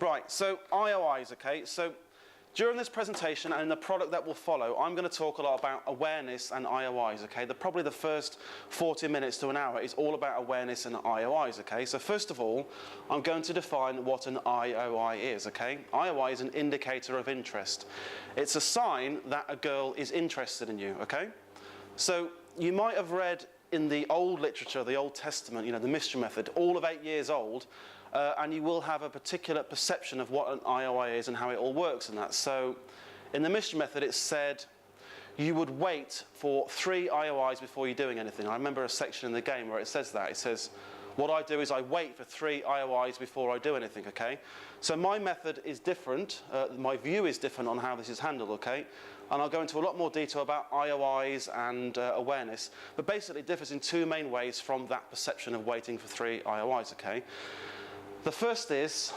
Right, so IOIs, okay? So during this presentation and in the product that will follow, I'm going to talk a lot about awareness and IOIs, okay? Probably the first 40 minutes to an hour is all about awareness and IOIs, okay? So first of all, I'm going to define what an IOI is, okay? IOI is an indicator of interest. It's a sign that a girl is interested in you, okay? So you might have read in the old literature, the Old Testament, you know, the mystery method, all of 8 years old, and you will have a particular perception of what an IOI is and how it all works and that. So in the mystery method, it said you would wait for 3 IOIs before you're doing anything. I remember a section in the game where it says that. It says, what I do is I wait for 3 IOIs before I do anything, okay? So my method is different. My view is different on how this is handled, okay? And I'll go into a lot more detail about IOIs and awareness. But basically it differs in 2 main ways from that perception of waiting for 3 IOIs, okay? The first is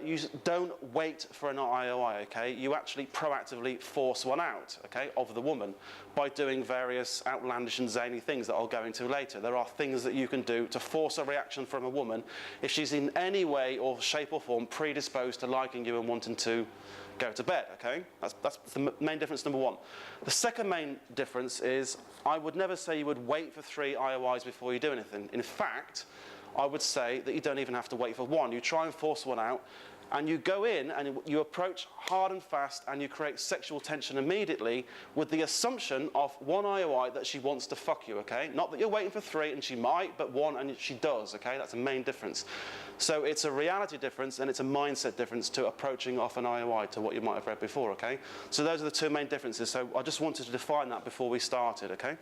you don't wait for an IOI, okay? You actually proactively force one out, okay, of the woman by doing various outlandish and zany things that I'll go into later. There are things that you can do to force a reaction from a woman if she's in any way or shape or form predisposed to liking you and wanting to go to bed, okay? That's the main difference, number 1. The second main difference is I would never say you would wait for 3 IOIs before you do anything. In fact, I would say that you don't even have to wait for 1. You try and force one out, and you go in and you approach hard and fast, and you create sexual tension immediately with the assumption of 1 IOI that she wants to fuck you, okay? Not that you're waiting for 3 and she might, but 1 and she does, okay? That's the main difference. So it's a reality difference and it's a mindset difference to approaching off an IOI to what you might have read before, okay? So those are the 2 main differences. So I just wanted to define that before we started, okay?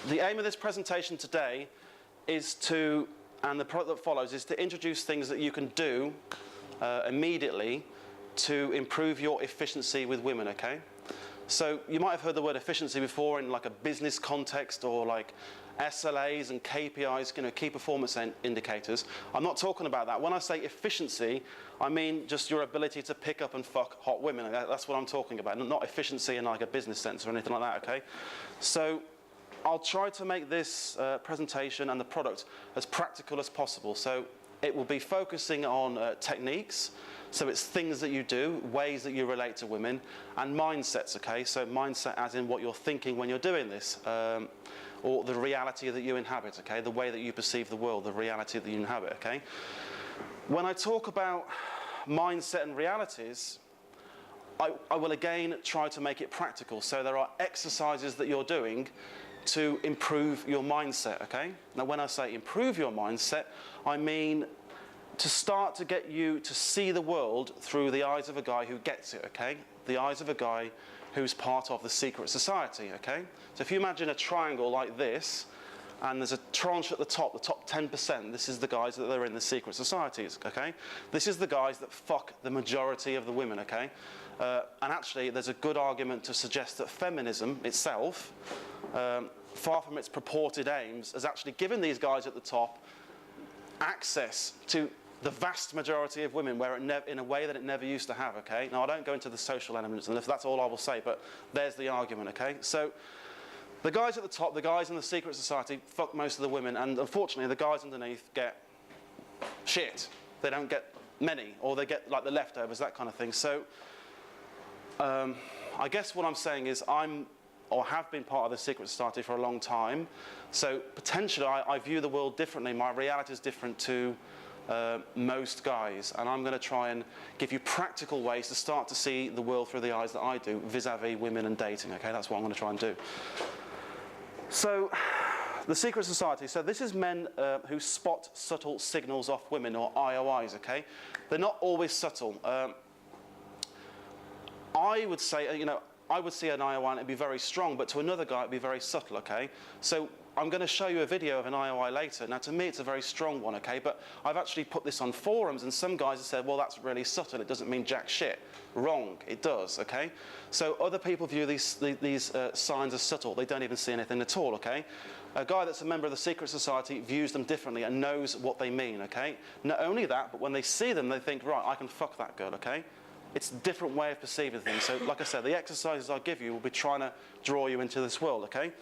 The aim of this presentation today is to, and the product that follows, is to introduce things that you can do immediately to improve your efficiency with women, okay? So you might have heard the word efficiency before in like a business context or like SLAs and KPIs, you know, key performance indicators. I'm not talking about that. When I say efficiency, I mean just your ability to pick up and fuck hot women. That's what I'm talking about, not efficiency in like a business sense or anything like that, okay? So I'll try to make this presentation and the product as practical as possible. So it will be focusing on techniques, so it's things that you do, ways that you relate to women, and mindsets, okay? So mindset as in what you're thinking when you're doing this, or the reality that you inhabit, okay? The way that you perceive the world, the reality that you inhabit, okay? When I talk about mindset and realities, I will again try to make it practical. So there are exercises that you're doing to improve your mindset, okay? Now when I say improve your mindset, I mean to start to get you to see the world through the eyes of a guy who gets it, okay? The eyes of a guy who's part of the secret society, okay? So if you imagine a triangle like this, and there's a tranche at the top 10%, this is the guys that are in the secret societies, okay? This is the guys that fuck the majority of the women, okay? And actually, there's a good argument to suggest that feminism itself, far from its purported aims, has actually given these guys at the top access to the vast majority of women where in a way that it never used to have, okay? Now, I don't go into the social elements, and that's all I will say, but there's the argument, okay? So the guys at the top, the guys in the secret society, fuck most of the women, and unfortunately, the guys underneath get shit. They don't get many, or they get like the leftovers, that kind of thing. So I guess what I'm saying is or have been part of the secret society for a long time, so potentially I view the world differently. My reality is different to most guys, and I'm going to try and give you practical ways to start to see the world through the eyes that I do vis-a-vis women and dating, okay? That's what I'm going to try and do. So the secret society, so this is men who spot subtle signals off women, or IOIs, okay? They're not always subtle. I would say, you know, I would see an IOI and it'd be very strong, but to another guy it'd be very subtle, okay? So I'm going to show you a video of an IOI later. Now to me it's a very strong one, okay? But I've actually put this on forums and some guys have said, well, that's really subtle, it doesn't mean jack shit. Wrong, it does, okay? So other people view these signs as subtle. They don't even see anything at all, okay? A guy that's a member of the secret society views them differently and knows what they mean, okay? Not only that, but when they see them, they think, right, I can fuck that girl, okay? It's a different way of perceiving things. So like I said, the exercises I give you will be trying to draw you into this world, okay?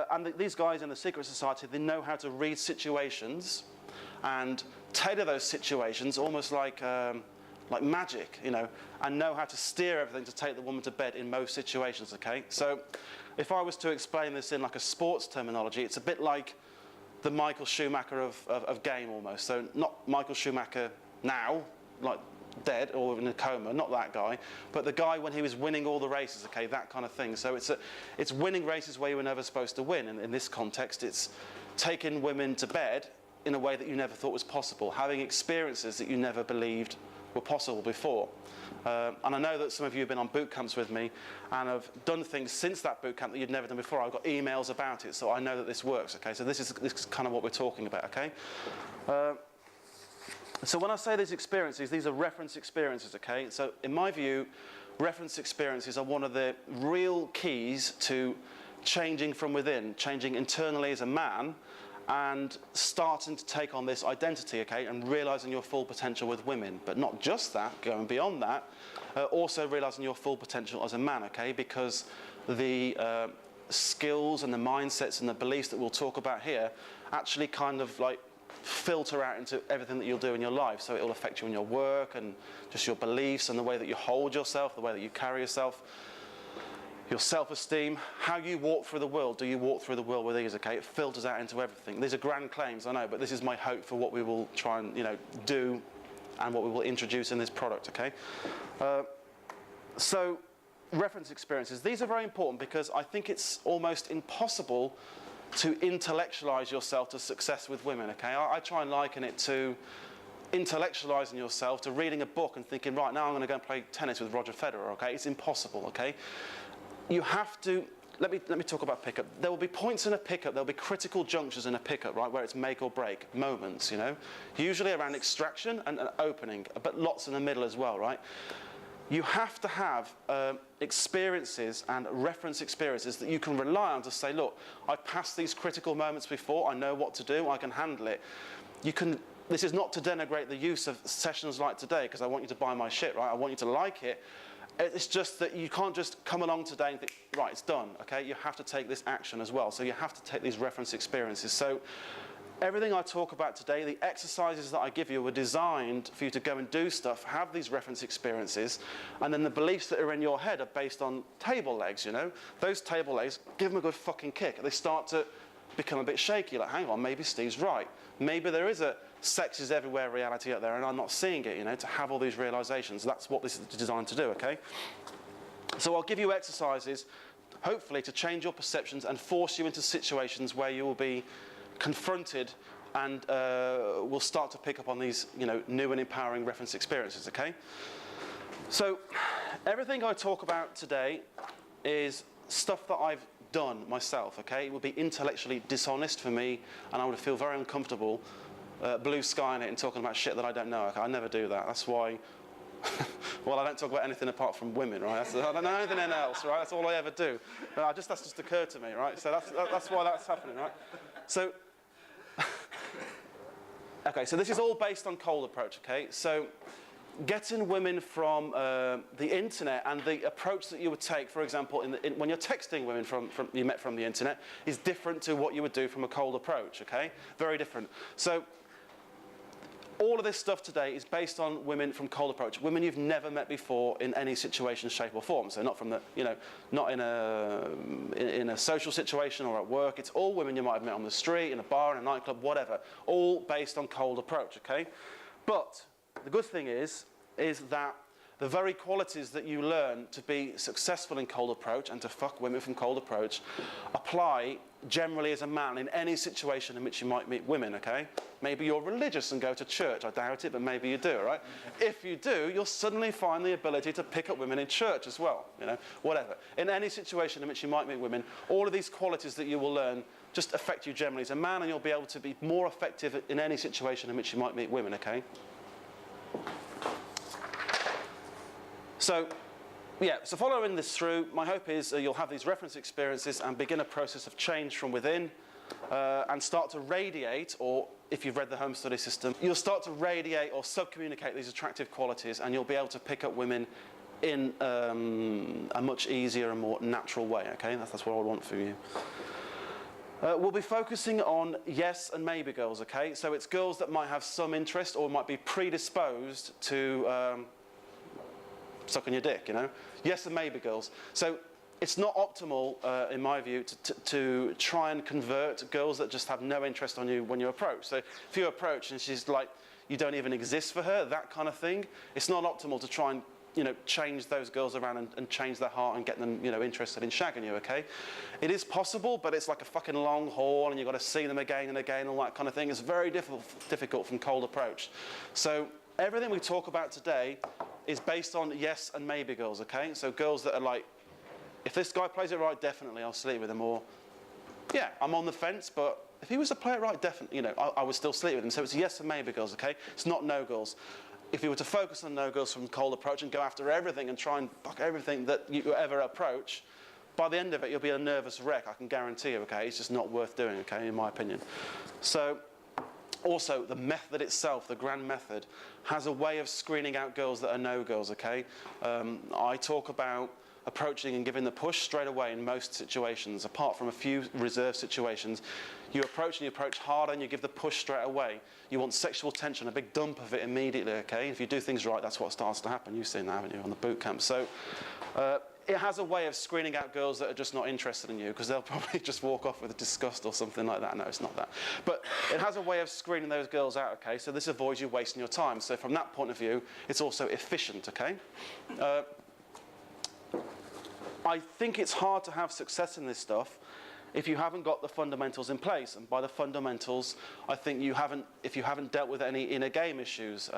And these guys in the secret society, they know how to read situations and tailor those situations almost like magic, you know, and know how to steer everything to take the woman to bed in most situations, okay? So if I was to explain this in like a sports terminology, it's a bit like the Michael Schumacher of game almost. So not Michael Schumacher now, like dead or in a coma, not that guy, but the guy when he was winning all the races, okay, that kind of thing. So it's winning races where you were never supposed to win. And in this context, it's taking women to bed in a way that you never thought was possible, having experiences that you never believed were possible before. And I know that some of you have been on boot camps with me and have done things since that boot camp that you'd never done before. I've got emails about it, so I know that this works, okay? So this is kind of what we're talking about, okay? So when I say these experiences, these are reference experiences, okay? So in my view, reference experiences are one of the real keys to changing from within, changing internally as a man, and starting to take on this identity, okay, and realising your full potential with women. But not just that, going beyond that, also realising your full potential as a man, okay, because the skills and the mindsets and the beliefs that we'll talk about here actually kind of like filter out into everything that you'll do in your life. So it will affect you in your work and just your beliefs and the way that you hold yourself, the way that you carry yourself, your self-esteem, how you walk through the world. Do you walk through the world with ease, okay? It filters out into everything. These are grand claims, I know, but this is my hope for what we will try and, you know, do and what we will introduce in this product, okay? So reference experiences, these are very important because I think it's almost impossible to intellectualize yourself to success with women, okay? I try and liken it to intellectualizing yourself to reading a book and thinking, right, now I'm going to go and play tennis with Roger Federer, okay? It's impossible, okay? You have to, let me talk about pickup. There will be points in a pickup, there'll be critical junctures in a pickup, right, where it's make or break, moments, you know? Usually around extraction and opening, but lots in the middle as well, right? You have to have experiences and reference experiences that you can rely on to say, look, I've passed these critical moments before, I know what to do, I can handle it. This is not to denigrate the use of sessions like today, because I want you to buy my shit, right? I want you to like it. It's just that you can't just come along today and think, right, it's done, okay? You have to take this action as well. So you have to take these reference experiences. So everything I talk about today, the exercises that I give you were designed for you to go and do stuff, have these reference experiences, and then the beliefs that are in your head are based on table legs, you know? Those table legs, give them a good fucking kick. They start to become a bit shaky, like, hang on, maybe Steve's right. Maybe there is a sex is everywhere reality out there and I'm not seeing it, you know, to have all these realizations. That's what this is designed to do, okay? So I'll give you exercises, hopefully, to change your perceptions and force you into situations where you will be confronted and will start to pick up on these, you know, new and empowering reference experiences, okay? So everything I talk about today is stuff that I've done myself, okay? It would be intellectually dishonest for me and I would feel very uncomfortable blue skying it and talking about shit that I don't know, okay? I never do that. That's why, well, I don't talk about anything apart from women, right? I don't know anything else, right? That's all I ever do. That's just occurred to me, right? So that's why that's happening, right? So, okay, so this is all based on cold approach, okay? So getting women from the internet and the approach that you would take, for example, when you're texting women you met from the internet, is different to what you would do from a cold approach, okay? Very different. So all of this stuff today is based on women from cold approach, women you've never met before in any situation, shape or form. So not from the, you know, not in a social situation or at work. It's all women you might have met on the street, in a bar, in a nightclub, whatever. All based on cold approach, okay? But the good thing is that the very qualities that you learn to be successful in cold approach and to fuck women from cold approach apply generally as a man in any situation in which you might meet women, okay? Maybe you're religious and go to church. I doubt it, but maybe you do, right? If you do, you'll suddenly find the ability to pick up women in church as well, you know, whatever. In any situation in which you might meet women, all of these qualities that you will learn just affect you generally as a man, and you'll be able to be more effective in any situation in which you might meet women, okay? So, yeah, so following this through, my hope is you'll have these reference experiences and begin a process of change from within and start to radiate, or if you've read the home study system, you'll start to radiate or sub-communicate these attractive qualities, and you'll be able to pick up women in a much easier and more natural way, okay? That's what I want for you. We'll be focusing on yes and maybe girls, okay? So it's girls that might have some interest or might be predisposed to sucking your dick, you know? Yes and maybe girls. So it's not optimal, in my view, to try and convert girls that just have no interest on you when you approach. So if you approach and she's like, you don't even exist for her, that kind of thing, it's not optimal to try and, you know, change those girls around and change their heart and get them, you know, interested in shagging you, okay? It is possible, but it's like a fucking long haul and you've got to see them again and again, all that kind of thing. It's very difficult from cold approach. So everything we talk about today is based on yes and maybe girls, okay? So girls that are like, if this guy plays it right, definitely I'll sleep with him, or yeah, I'm on the fence, but if he was to play it right, definitely, you know, I would still sleep with him. So it's yes and maybe girls, okay? It's not no girls. If you were to focus on no girls from cold approach and go after everything and try and fuck everything that you ever approach, by the end of it, you'll be a nervous wreck, I can guarantee you, okay? It's just not worth doing, okay, in my opinion. So, also, the method itself, the grand method, has a way of screening out girls that are no girls, okay? I talk about approaching and giving the push straight away in most situations, apart from a few reserved situations. You approach and you approach harder and you give the push straight away. You want sexual tension, a big dump of it immediately, okay? If you do things right, that's what starts to happen. You've seen that, haven't you, on the boot camp? So it has a way of screening out girls that are just not interested in you, because they'll probably just walk off with disgust or something like that. No, it's not that. But it has a way of screening those girls out, okay? So this avoids you wasting your time. So from that point of view, it's also efficient, okay? I think it's hard to have success in this stuff if you haven't got the fundamentals in place. And by the fundamentals, I think if you haven't dealt with any inner game issues,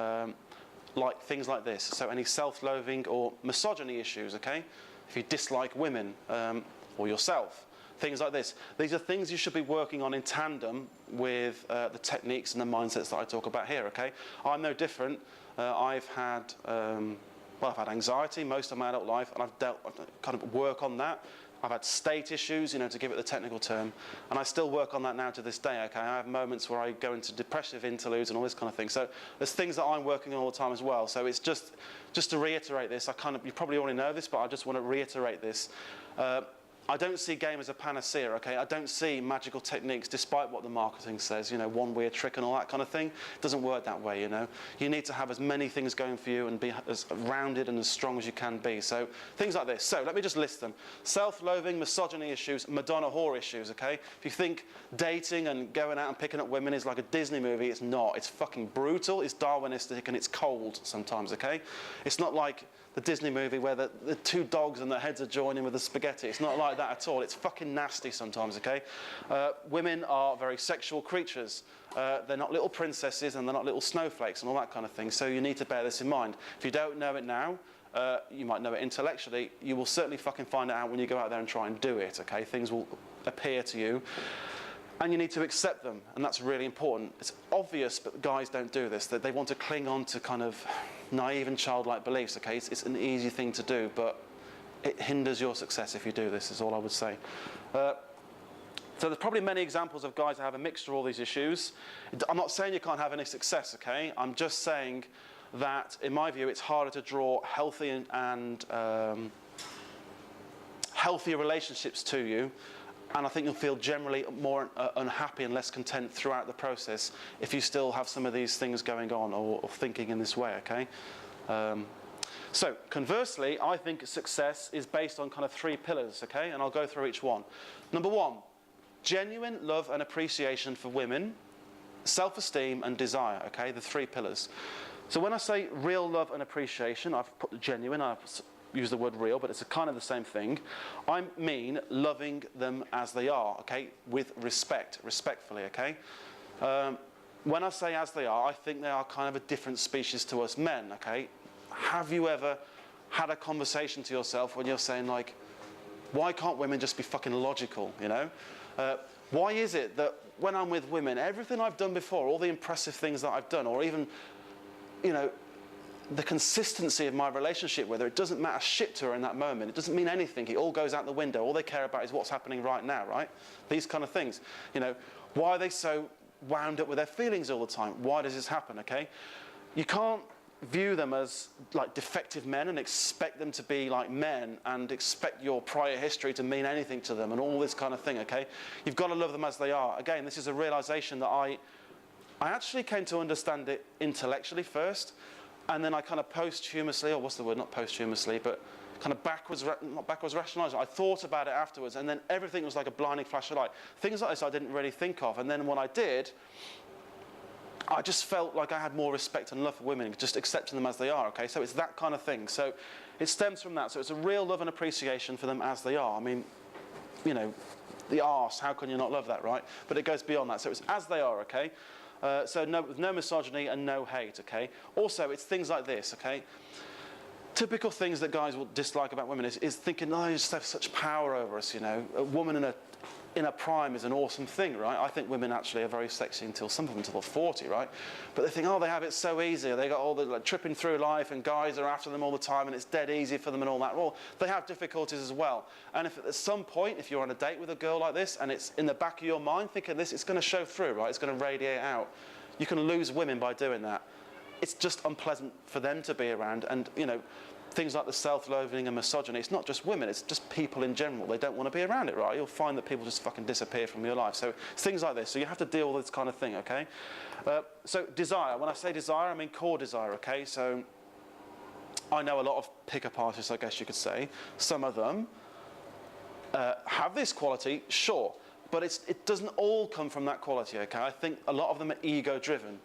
like things like this. So any self-loathing or misogyny issues, okay? If you dislike women or yourself, things like this. These are things you should be working on in tandem with the techniques and the mindsets that I talk about here, okay? I'm no different. I've had anxiety most of my adult life, and I've kind of work on that. I've had state issues, you know, to give it the technical term, and I still work on that now to this day, okay? I have moments where I go into depressive interludes and all this kind of thing. So there's things that I'm working on all the time as well. So it's just to reiterate this, you probably already know this, but I just want to reiterate this. I don't see game as a panacea, okay? I don't see magical techniques, despite what the marketing says, you know, one weird trick and all that kind of thing. It doesn't work that way, you know? You need to have as many things going for you and be as rounded and as strong as you can be. So things like this. So let me just list them. Self-loathing, misogyny issues, Madonna whore issues, okay? If you think dating and going out and picking up women is like a Disney movie, it's not. It's fucking brutal, it's Darwinistic, and it's cold sometimes, okay? It's not like the Disney movie where the two dogs and their heads are joining with the spaghetti. It's not like that at all. It's fucking nasty sometimes, okay? Women are very sexual creatures. They're not little princesses and they're not little snowflakes and all that kind of thing. So you need to bear this in mind. If you don't know it now, you might know it intellectually. You will certainly fucking find it out when you go out there and try and do it, okay? Things will appear to you. And you need to accept them, and that's really important. It's obvious, but guys don't do this, that they want to cling on to kind of naive and childlike beliefs, okay? It's an easy thing to do, but it hinders your success if you do this, is all I would say. So there's probably many examples of guys that have a mixture of all these issues. I'm not saying you can't have any success, okay? I'm just saying that, in my view, it's harder to draw healthy and healthier relationships to you. And I think you'll feel generally more unhappy and less content throughout the process if you still have some of these things going on or thinking in this way, okay? So, conversely, I think success is based on kind of 3 pillars, okay? And I'll go through each one. Number 1, genuine love and appreciation for women, self-esteem and desire, okay? The 3 pillars. So when I say real love and appreciation, I've put genuine, I've use the word real, but it's kind of the same thing. I mean loving them as they are, okay, with respect, respectfully, okay? When I say as they are, I think they are kind of a different species to us men, okay? Have you ever had a conversation to yourself when you're saying, like, why can't women just be fucking logical, you know? Why is it that when I'm with women, everything I've done before, all the impressive things that I've done, or even, you know, the consistency of my relationship with her, it doesn't matter shit to her in that moment. It doesn't mean anything. It all goes out the window. All they care about is what's happening right now, right? These kind of things. You know, why are they so wound up with their feelings all the time? Why does this happen, okay? You can't view them as like defective men and expect them to be like men and expect your prior history to mean anything to them and all this kind of thing, okay? You've got to love them as they are. Again, this is a realization that I actually came to understand it intellectually first, and then I kind of posthumously, or what's the word, not posthumously, but kind of not backwards rationalised. I thought about it afterwards, and then everything was like a blinding flash of light. Things like this I didn't really think of, and then when I did, I just felt like I had more respect and love for women, just accepting them as they are, okay? So it's that kind of thing. So it stems from that. So it's a real love and appreciation for them as they are. I mean, you know, the arse, how can you not love that, right? But it goes beyond that. So it's as they are, okay? So no misogyny and no hate, okay? Also, it's things like this, okay? Typical things that guys will dislike about women is thinking, oh, you just have such power over us, you know? A woman in a prime is an awesome thing, right? I think women actually are very sexy until some of them until they're 40, right? But they think, oh, they have it so easy. They got all the like, tripping through life, and guys are after them all the time, and it's dead easy for them and all that. Well, they have difficulties as well. And if at some point, if you're on a date with a girl like this, and it's in the back of your mind thinking this, it's going to show through, right? It's going to radiate out. You can lose women by doing that. It's just unpleasant for them to be around, and you know. Things like the self-loathing and misogyny, it's not just women, it's just people in general. They don't want to be around it, right? You'll find that people just fucking disappear from your life. So it's things like this. So you have to deal with this kind of thing, okay? So desire. When I say desire, I mean core desire, okay? So I know a lot of pick-up artists, I guess you could say. Some of them have this quality, sure. But it doesn't all come from that quality, okay? I think a lot of them are ego-driven.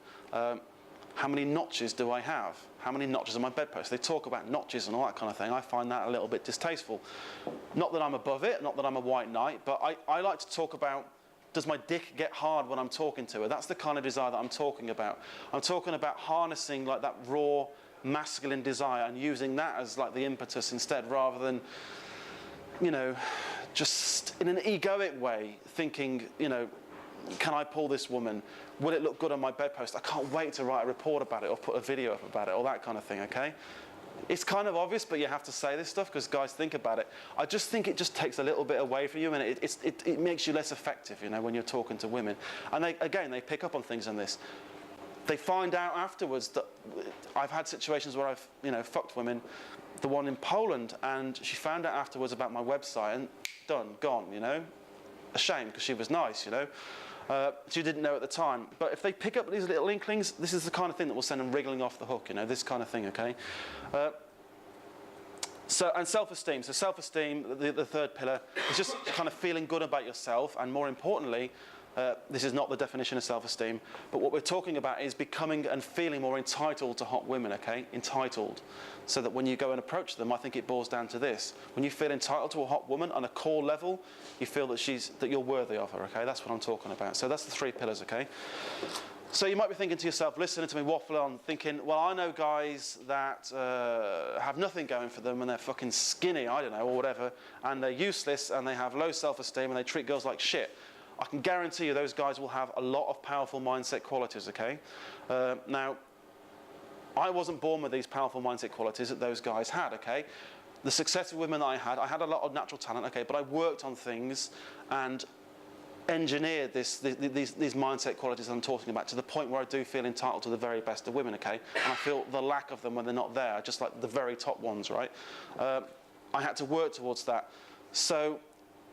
How many notches do I have? How many notches on my bedpost? They talk about notches and all that kind of thing. I find that a little bit distasteful. Not that I'm above it, not that I'm a white knight, but I like to talk about, does my dick get hard when I'm talking to her? That's the kind of desire that I'm talking about. I'm talking about harnessing like that raw masculine desire and using that as like the impetus instead, rather than, you know, just in an egoic way thinking, you know, can I pull this woman? Will it look good on my bedpost? I can't wait to write a report about it or put a video up about it, or that kind of thing, okay? It's kind of obvious, but you have to say this stuff because guys think about it. I just think it just takes a little bit away from you, and it makes you less effective, you know, when you're talking to women. And they pick up on things on this. They find out afterwards that I've had situations where I've, you know, fucked women. The one in Poland, and she found out afterwards about my website, and done, gone, you know? A shame, because she was nice, you know? She didn't know at the time. But if they pick up these little inklings, this is the kind of thing that will send them wriggling off the hook, you know, this kind of thing, okay? And self-esteem. So self-esteem, the third pillar, is just kind of feeling good about yourself, and more importantly, this is not the definition of self-esteem, but what we're talking about is becoming and feeling more entitled to hot women, okay? Entitled. So that when you go and approach them, I think it boils down to this. When you feel entitled to a hot woman on a core level, you feel that you're worthy of her, okay? That's what I'm talking about. So that's the three pillars, okay? So you might be thinking to yourself, listening to me waffle on, thinking, well, I know guys that have nothing going for them and they're fucking skinny, I don't know, or whatever, and they're useless and they have low self-esteem and they treat girls like shit. I can guarantee you those guys will have a lot of powerful mindset qualities, okay? Now, I wasn't born with these powerful mindset qualities that those guys had, okay? The successful women that I had a lot of natural talent, okay, but I worked on things and engineered these mindset qualities I'm talking about to the point where I do feel entitled to the very best of women, okay? And I feel the lack of them when they're not there, just like the very top ones, right? I had to work towards that. So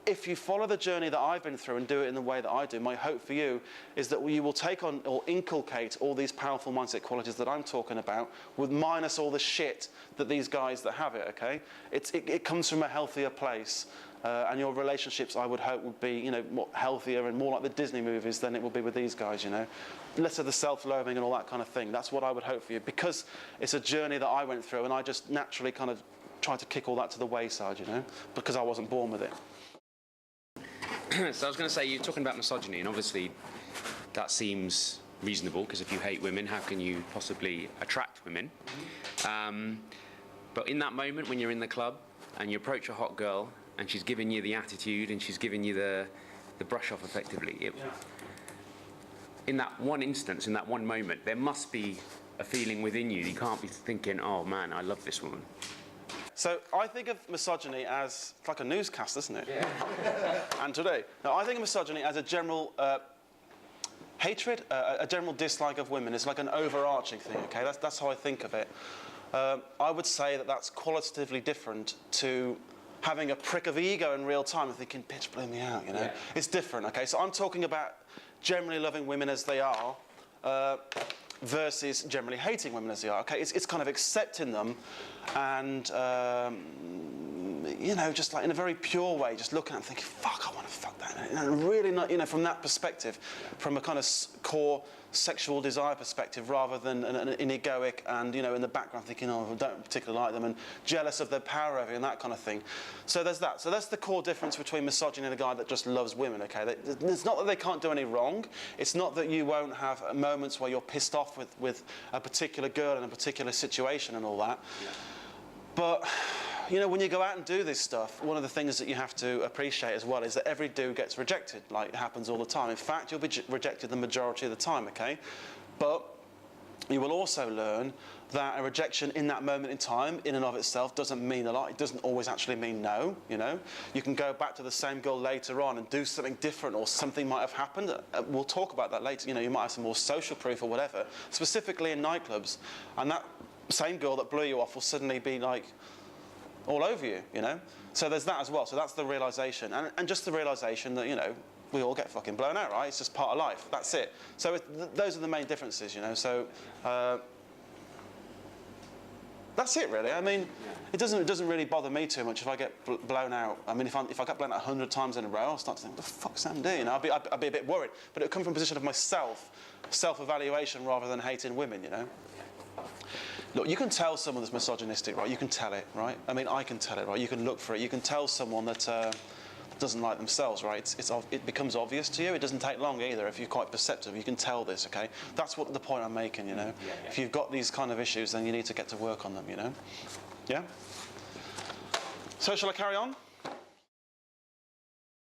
if you follow the journey that I've been through and do it in the way that I do, my hope for you is that you will take on or inculcate all these powerful mindset qualities that I'm talking about, with minus all the shit that these guys that have it, okay? It comes from a healthier place. And your relationships, I would hope, would be, you know, more healthier and more like the Disney movies than it would be with these guys, you know. Less of the self-loathing and all that kind of thing. That's what I would hope for you, because it's a journey that I went through, and I just naturally kind of tried to kick all that to the wayside, you know, because I wasn't born with it. So I was going to say, you're talking about misogyny, and obviously that seems reasonable, because if you hate women, how can you possibly attract women? But in that moment when you're in the club and you approach a hot girl and she's giving you the attitude and she's giving you the brush off effectively, in that one instance, in that one moment, there must be a feeling within you. You can't be thinking, oh man, I love this woman. So I think of misogyny as, it's like a newscast, isn't it? Yeah. And today. No, I think of misogyny as a general hatred, a general dislike of women is like an overarching thing, okay? That's how I think of it. I would say that that's qualitatively different to having a prick of ego in real time and thinking, bitch, blew me out, you know? Yeah. It's different, okay? So I'm talking about generally loving women as they are versus generally hating women as they are, okay? It's kind of accepting them and, you know, just like in a very pure way, just looking at them thinking, fuck, I want to fuck that. And really not, you know, from that perspective, from a kind of core sexual desire perspective rather than an egoic and, you know, in the background thinking, oh, I don't particularly like them and jealous of their power over you and that kind of thing. So there's that. So that's the core difference between misogyny and a guy that just loves women, okay? It's not that they can't do any wrong. It's not that you won't have moments where you're pissed off with a particular girl in a particular situation and all that. Yeah. But, you know, when you go out and do this stuff, one of the things that you have to appreciate as well is that every dude gets rejected, like it happens all the time. In fact, you'll be rejected the majority of the time, okay? But you will also learn that a rejection in that moment in time, in and of itself, doesn't mean a lot. It doesn't always actually mean no, you know? You can go back to the same girl later on and do something different, or something might have happened. We'll talk about that later. You know, you might have some more social proof or whatever, specifically in nightclubs. And that same girl that blew you off will suddenly be like all over you, you know? So there's that as well. So that's the realization. And just the realization that, you know, we all get fucking blown out, right? It's just part of life. That's it. So those are the main differences, you know? So that's it, really. I mean, it doesn't really bother me too much if I get blown out. I mean, if I get blown out 100 times in a row, I'll start to think, what the fuck's Sam doing? You know, I'd be a bit worried. But it would come from a position of myself, self-evaluation rather than hating women, you know? Look, you can tell someone that's misogynistic, right? You can tell it, right? I mean, I can tell it, right? You can look for it. You can tell someone that doesn't like themselves, right? It becomes obvious to you. It doesn't take long either. If you're quite perceptive, you can tell this, okay? That's what the point I'm making, you know? Yeah. If you've got these kind of issues, then you need to get to work on them, you know? Yeah? So shall I carry on?